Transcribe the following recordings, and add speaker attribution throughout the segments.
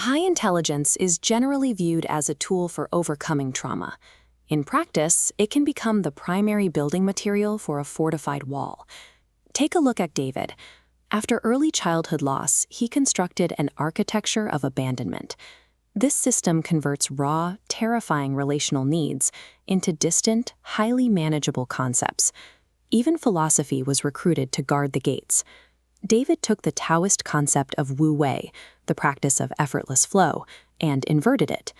Speaker 1: High intelligence is generally viewed as a tool for overcoming trauma. In practice, it can become the primary building material for a fortified wall. Take a look at David. After early childhood loss, he constructed an architecture of abandonment. This system converts raw, terrifying relational needs into distant, highly manageable concepts. Even philosophy was recruited to guard the gates. David took the Taoist concept of Wu Wei, the practice of effortless flow, and inverted it.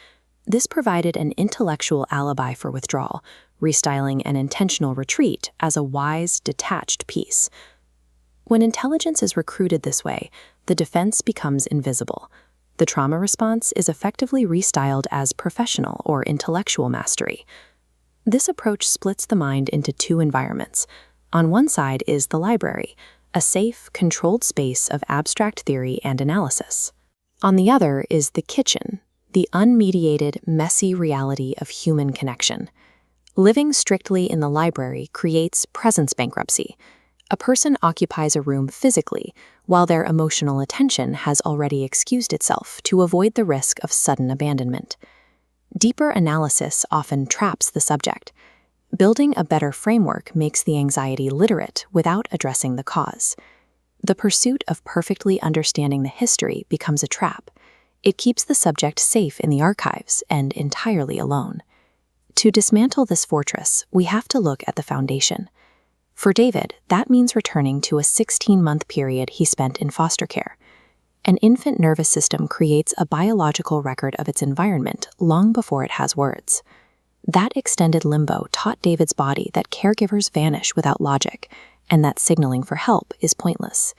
Speaker 1: This provided an intellectual alibi for withdrawal, restyling an intentional retreat as a wise, detached peace. When intelligence is recruited this way, the defense becomes invisible. The trauma response is effectively restyled as professional or intellectual mastery. This approach splits the mind into two environments. On one side is the library, a safe, controlled space of abstract theory and analysis. On the other is the kitchen, the unmediated, messy reality of human connection. Living strictly in the library creates presence bankruptcy. A person occupies a room physically, while their emotional attention has already excused itself to avoid the risk of sudden abandonment. Deeper analysis often traps the subject. Building a better framework makes the anxiety literate without addressing the cause. The pursuit of perfectly understanding the history becomes a trap. It keeps the subject safe in the archives and entirely alone. To dismantle this fortress, we have to look at the foundation. For David, that means returning to a 16-month period he spent in foster care. An infant nervous system creates a biological record of its environment long before it has words. That extended limbo taught David's body that caregivers vanish without logic, and that signaling for help is pointless.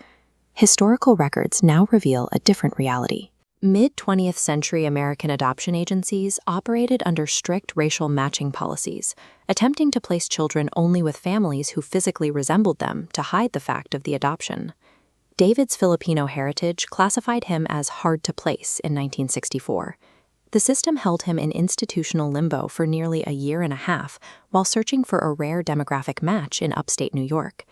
Speaker 1: Historical records now reveal a different reality. Mid-20th century American adoption agencies operated under strict racial matching policies, attempting to place children only with families who physically resembled them to hide the fact of the adoption. David's Filipino heritage classified him as hard to place in 1964. The system held him in institutional limbo for nearly a year and a half while searching for a rare demographic match in upstate New York.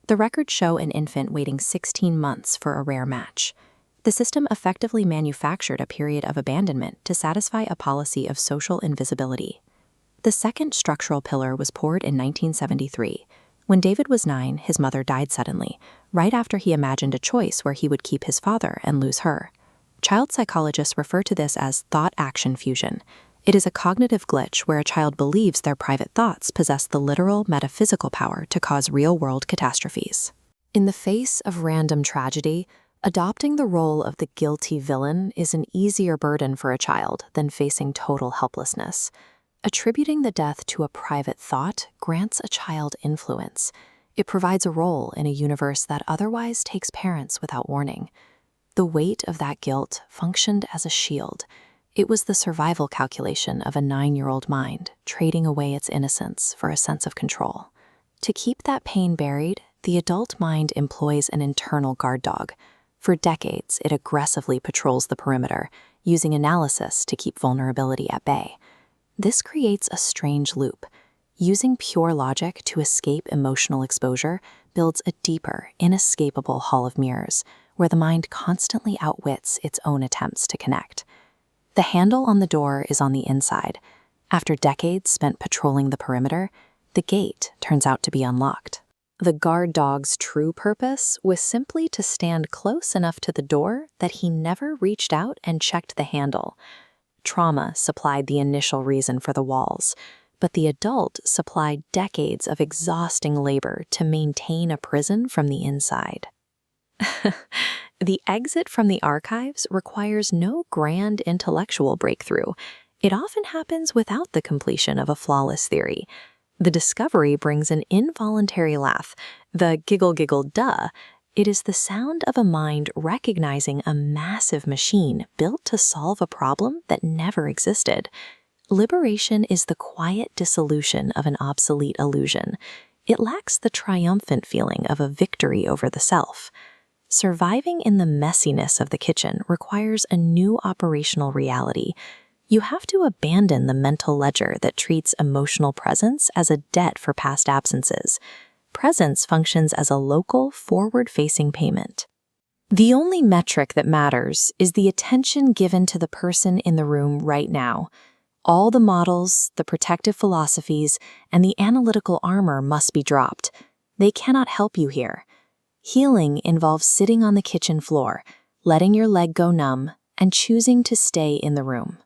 Speaker 1: The records show an infant waiting 16 months for a rare match. The system effectively manufactured a period of abandonment to satisfy a policy of social invisibility. The second structural pillar was poured in 1973. When David was 9, his mother died suddenly, right after he imagined a choice where he would keep his father and lose her. Child psychologists refer to this as thought-action fusion. It is a cognitive glitch where a child believes their private thoughts possess the literal metaphysical power to cause real-world catastrophes. In the face of random tragedy, adopting the role of the guilty villain is an easier burden for a child than facing total helplessness. Attributing the death to a private thought grants a child influence. It provides a role in a universe that otherwise takes parents without warning. The weight of that guilt functioned as a shield. It was the survival calculation of a 9-year-old mind, trading away its innocence for a sense of control. To keep that pain buried, the adult mind employs an internal guard dog. For decades, it aggressively patrols the perimeter, using analysis to keep vulnerability at bay. This creates a strange loop. Using pure logic to escape emotional exposure builds a deeper, inescapable hall of mirrors, where the mind constantly outwits its own attempts to connect. The handle on the door is on the inside. After decades spent patrolling the perimeter, the gate turns out to be unlocked. The guard dog's true purpose was simply to stand close enough to the door that he never reached out and checked the handle. Trauma supplied the initial reason for the walls, but the adult supplied decades of exhausting labor to maintain a prison from the inside. The exit from the archives requires no grand intellectual breakthrough. It often happens without the completion of a flawless theory. The discovery brings an involuntary laugh, the giggle duh. It is the sound of a mind recognizing a massive machine built to solve a problem that never existed. Liberation is the quiet dissolution of an obsolete illusion. It lacks the triumphant feeling of a victory over the self. Surviving in the messiness of the kitchen requires a new operational reality. You have to abandon the mental ledger that treats emotional presence as a debt for past absences. Presence functions as a local, forward-facing payment. The only metric that matters is the attention given to the person in the room right now. All the models, the protective philosophies, and the analytical armor must be dropped. They cannot help you here. Healing involves sitting on the kitchen floor, letting your leg go numb, and choosing to stay in the room.